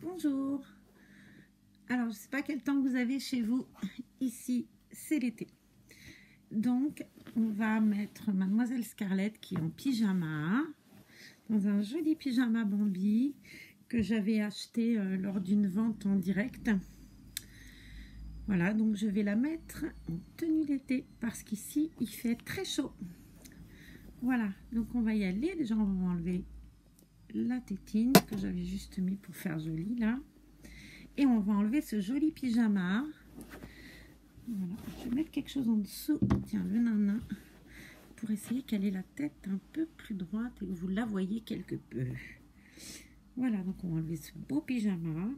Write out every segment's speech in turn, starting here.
Bonjour. Alors, je ne sais pas quel temps vous avez chez vous. Ici, c'est l'été. Donc, on va mettre Mademoiselle Scarlett qui est en pyjama, dans un joli pyjama Bambi que j'avais acheté lors d'une vente en direct. Voilà, donc je vais la mettre en tenue d'été parce qu'ici, il fait très chaud. Voilà, donc on va y aller. Déjà, on va enlever la tétine que j'avais juste mis pour faire joli là. Et on va enlever ce joli pyjama. Voilà, je vais mettre quelque chose en dessous. Tiens, le nana. Pour essayer qu'elle ait la tête un peu plus droite et que vous la voyez quelque peu. Voilà, donc on va enlever ce beau pyjama.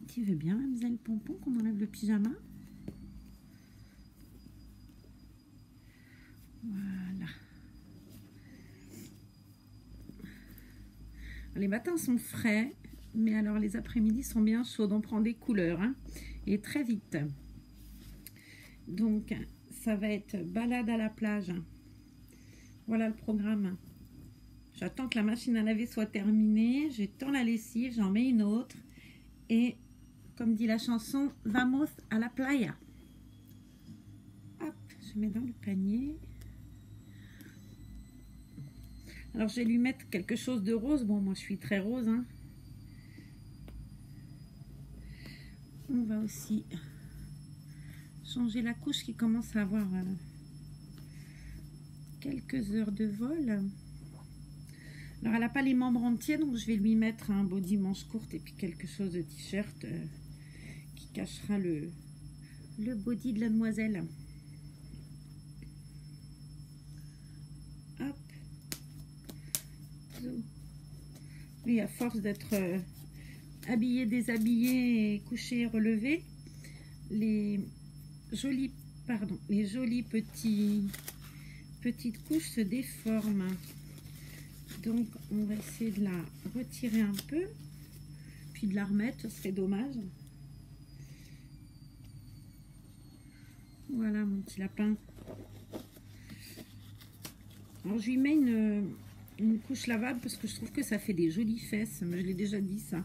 Tu veux bien, Mademoiselle Pompon, qu'on enlève le pyjama? Voilà. Les matins sont frais, mais alors les après-midi sont bien chauds. On prend des couleurs, hein, et très vite. Donc, ça va être balade à la plage. Voilà le programme. J'attends que la machine à laver soit terminée. J'étends la lessive, j'en mets une autre. Et, comme dit la chanson, vamos à la playa. Hop, je mets dans le panier. Alors, je vais lui mettre quelque chose de rose. Bon, moi, je suis très rose, hein. On va aussi changer la couche qui commence à avoir quelques heures de vol. Alors, elle n'a pas les membres entiers, donc je vais lui mettre un body manche courte et puis quelque chose de t-shirt qui cachera le body de la demoiselle. Hop. Oui, à force d'être habillé, déshabillé et couché, relevé, les jolies petites couches se déforment. Donc on va essayer de la retirer un peu, puis de la remettre, ce serait dommage. Voilà mon petit lapin. Alors je lui mets une couche lavable parce que je trouve que ça fait des jolies fesses. Je l'ai déjà dit ça.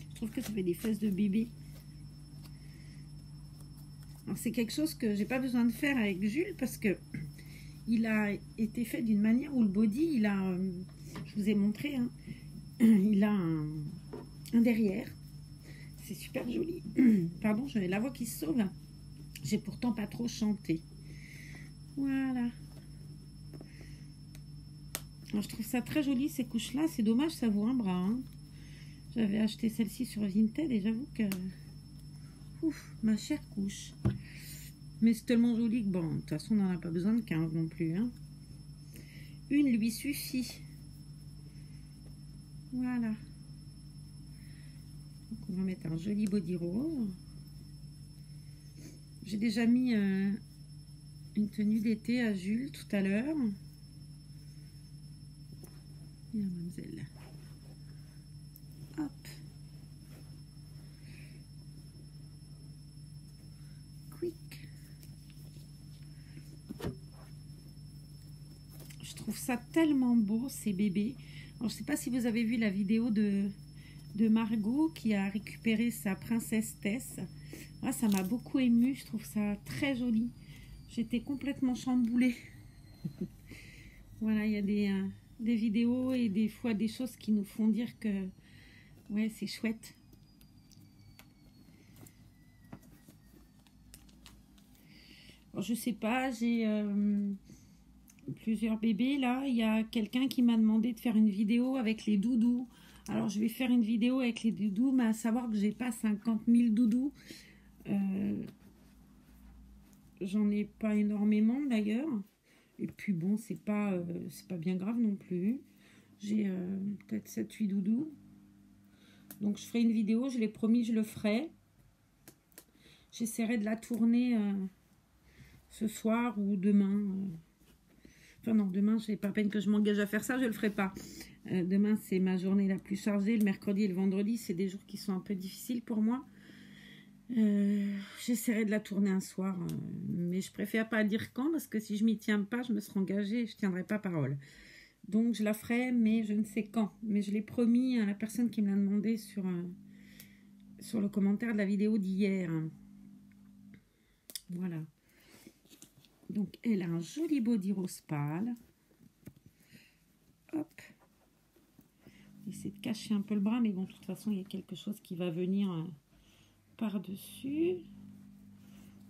Je trouve que ça fait des fesses de bébé. Alors c'est quelque chose que j'ai pas besoin de faire avec Jules parce que il a été fait d'une manière où le body, il a, je vous ai montré, hein, il a un derrière. C'est super joli. Pardon, j'avais la voix qui se sauve. J'ai pourtant pas trop chanté. Voilà. Alors je trouve ça très joli ces couches là. C'est dommage, ça vaut un bras, hein. J'avais acheté celle-ci sur Vinted et j'avoue que... Ouf, ma chère couche. Mais c'est tellement joli que bon, de toute façon on n'en a pas besoin de 15 non plus, hein. Une lui suffit. Voilà. Donc on va mettre un joli body rose. J'ai déjà mis une tenue d'été à Jules tout à l'heure. Et la mademoiselle. Hop. Quick. Je trouve ça tellement beau ces bébés. Alors, je sais pas si vous avez vu la vidéo de Margot qui a récupéré sa princesse Tess. Moi, ça m'a beaucoup émue. Je trouve ça très joli. J'étais complètement chamboulée. Voilà, il y a des vidéos et des fois des choses qui nous font dire que ouais, c'est chouette. Alors, je sais pas, j'ai plusieurs bébés là. Il y a quelqu'un qui m'a demandé de faire une vidéo avec les doudous. Alors je vais faire une vidéo avec les doudous, mais à savoir que j'ai pas 50 000 doudous. J'en ai pas énormément d'ailleurs. Et puis bon, c'est pas bien grave non plus. J'ai peut-être 7-8 doudous. Donc je ferai une vidéo, je l'ai promis, je le ferai. J'essaierai de la tourner ce soir ou demain. Enfin non, demain, c'est pas la peine que je m'engage à faire ça, je le ferai pas. Demain, c'est ma journée la plus chargée. Le mercredi et le vendredi, c'est des jours qui sont un peu difficiles pour moi. J'essaierai de la tourner un soir, mais je préfère pas dire quand, parce que si je m'y tiens pas, je me serai engagée et je tiendrai pas parole. Donc je la ferai, mais je ne sais quand. Mais je l'ai promis à la personne qui me l'a demandé sur le commentaire de la vidéo d'hier. Voilà. Donc elle a un joli body rose pâle. Hop. Essayer de cacher un peu le bras, mais bon, de toute façon, il y a quelque chose qui va venir par-dessus.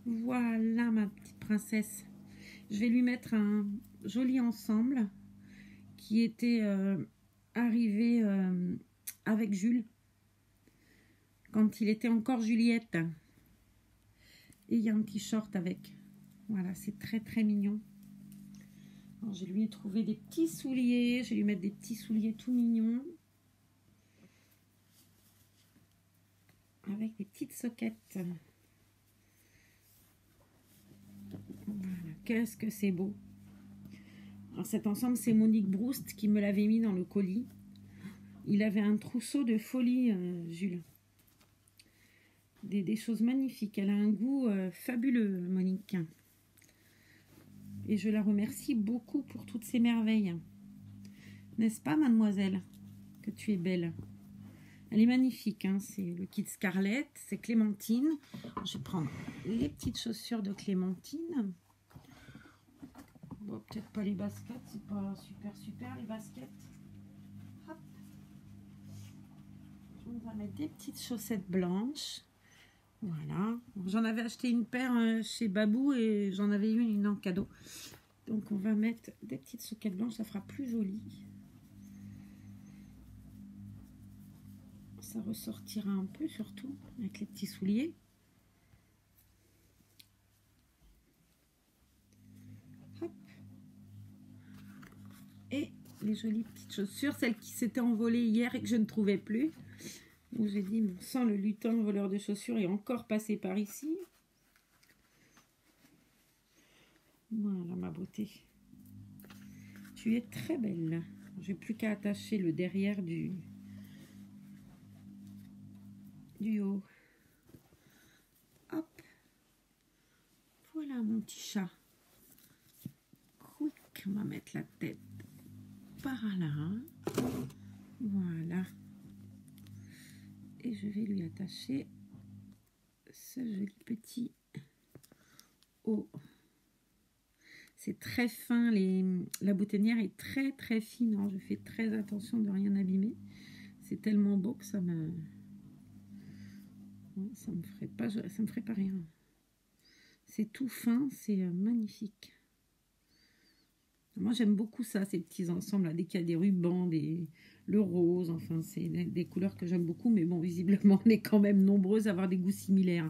Voilà ma petite princesse. Je vais lui mettre un joli ensemble qui était arrivé avec Jules quand il était encore Juliette. Et il y a un petit short avec. Voilà, c'est très très mignon. Alors, je lui ai trouvé des petits souliers. Je vais lui mettre des petits souliers tout mignons. Avec des petites soquettes. Voilà, qu'est-ce que c'est beau. Alors cet ensemble, c'est Monique Broust qui me l'avait mis dans le colis. Il avait un trousseau de folie, Jules. Des choses magnifiques. Elle a un goût fabuleux, Monique. Et je la remercie beaucoup pour toutes ces merveilles. N'est-ce pas, mademoiselle, que tu es belle? Elle est magnifique, hein. C'est le kit Scarlett, c'est Clémentine. Je vais prendre les petites chaussures de Clémentine. Bon, peut-être pas les baskets, c'est pas super les baskets. Hop. On va mettre des petites chaussettes blanches. Voilà. J'en avais acheté une paire chez Babou et j'en avais eu une en cadeau. Donc on va mettre des petites soquettes blanches, ça fera plus joli. Ça ressortira un peu surtout avec les petits souliers. Hop. Et les jolies petites chaussures, celles qui s'étaient envolées hier et que je ne trouvais plus. Donc j'ai dit, bon sang, le lutin voleur de chaussures est encore passé par ici. Voilà ma beauté. Tu es très belle. J'ai plus qu'à attacher le derrière du haut. Hop. Voilà mon petit chat. Quick, on va mettre la tête par là. Voilà. Et je vais lui attacher ce joli petit haut. C'est très fin, la boutonnière est très très fine. Alors je fais très attention de rien abîmer. C'est tellement beau que ça me ferait pas rien. C'est tout fin, c'est magnifique. Moi j'aime beaucoup ça, ces petits ensembles là, dès qu'il y a des rubans, le rose, enfin c'est des couleurs que j'aime beaucoup, mais bon, visiblement on est quand même nombreuses à avoir des goûts similaires.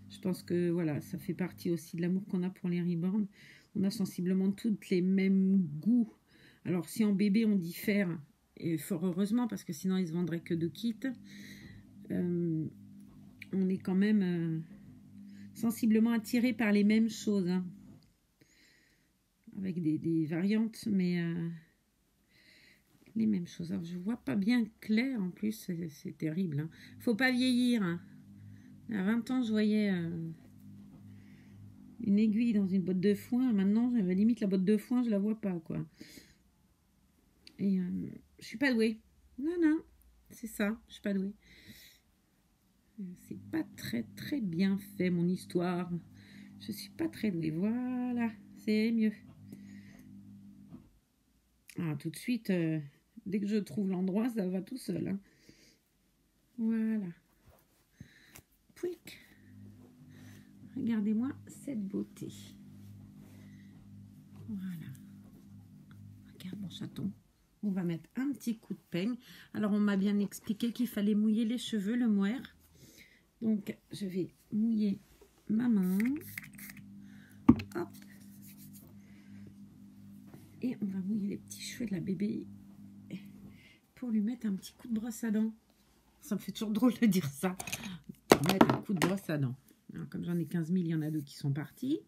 Je pense que voilà, ça fait partie aussi de l'amour qu'on a pour les reborn. On a sensiblement toutes les mêmes goûts. Alors si en bébé on diffère, et fort heureusement parce que sinon ils se vendraient que 2 kits, on est quand même sensiblement attiré par les mêmes choses, hein. Avec des variantes, mais les mêmes choses. Alors je vois pas bien clair en plus, c'est terrible, hein. Faut pas vieillir, hein. À 20 ans je voyais une aiguille dans une botte de foin. Maintenant, limite la botte de foin, je la vois pas, quoi. Et je suis pas douée. Non, c'est ça, je suis pas douée. C'est pas très très bien fait mon histoire. Je suis pas très douée. Voilà, c'est mieux. Ah, tout de suite, dès que je trouve l'endroit, ça va tout seul, hein. Voilà. Pouic. Regardez-moi cette beauté. Voilà. Regarde mon chaton. On va mettre un petit coup de peigne. Alors, on m'a bien expliqué qu'il fallait mouiller les cheveux, le mohair. Donc, je vais mouiller ma main. Hop. Et on va mouiller les petits cheveux de la bébé pour lui mettre un petit coup de brosse à dents. Ça me fait toujours drôle de dire ça. Pour mettre un coup de brosse à dents. Alors, comme j'en ai 15 000, il y en a 2 qui sont partis.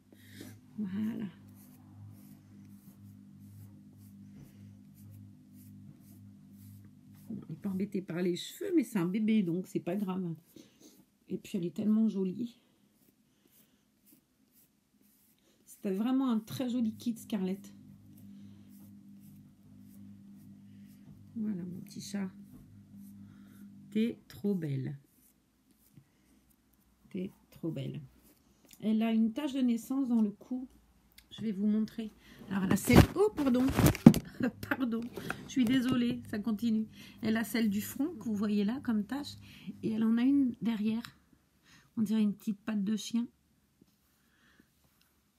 Voilà. Bon, il n'est pas embêté par les cheveux, mais c'est un bébé, donc c'est pas grave. Et puis, elle est tellement jolie. C'était vraiment un très joli kit, Scarlett. Voilà mon petit chat. T'es trop belle. T'es trop belle. Elle a une tache de naissance dans le cou. Je vais vous montrer. Alors elle a celle... Oh pardon. Pardon. Je suis désolée. Ça continue. Elle a celle du front que vous voyez là comme tache. Et elle en a une derrière. On dirait une petite patte de chien.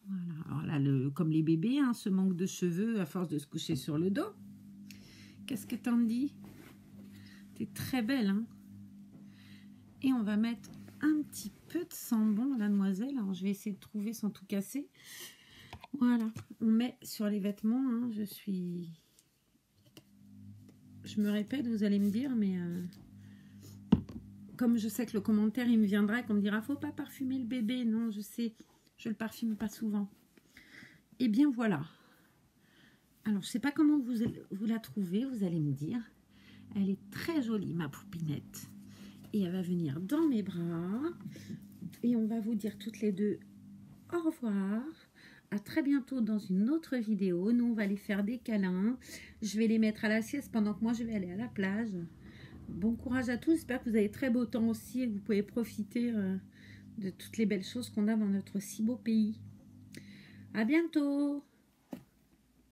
Voilà. Alors là, comme les bébés, hein, ce manque de cheveux à force de se coucher sur le dos. Qu'est-ce que t'en dis? T'es très belle, hein? Et on va mettre un petit peu de sambon, la demoiselle. Alors, je vais essayer de trouver sans tout casser. Voilà. On met sur les vêtements. Hein, je me répète, vous allez me dire, mais... Comme je sais que le commentaire, il me viendra, qu'on me dira, faut pas parfumer le bébé. Non, je sais, je le parfume pas souvent. Et bien, voilà. Alors, je sais pas comment vous la trouvez, vous allez me dire. Elle est très jolie, ma poupinette. Et elle va venir dans mes bras. Et on va vous dire toutes les deux au revoir. À très bientôt dans une autre vidéo. Nous, on va aller faire des câlins. Je vais les mettre à la sieste pendant que moi, je vais aller à la plage. Bon courage à tous. J'espère que vous avez très beau temps aussi et que vous pouvez profiter de toutes les belles choses qu'on a dans notre si beau pays. À bientôt.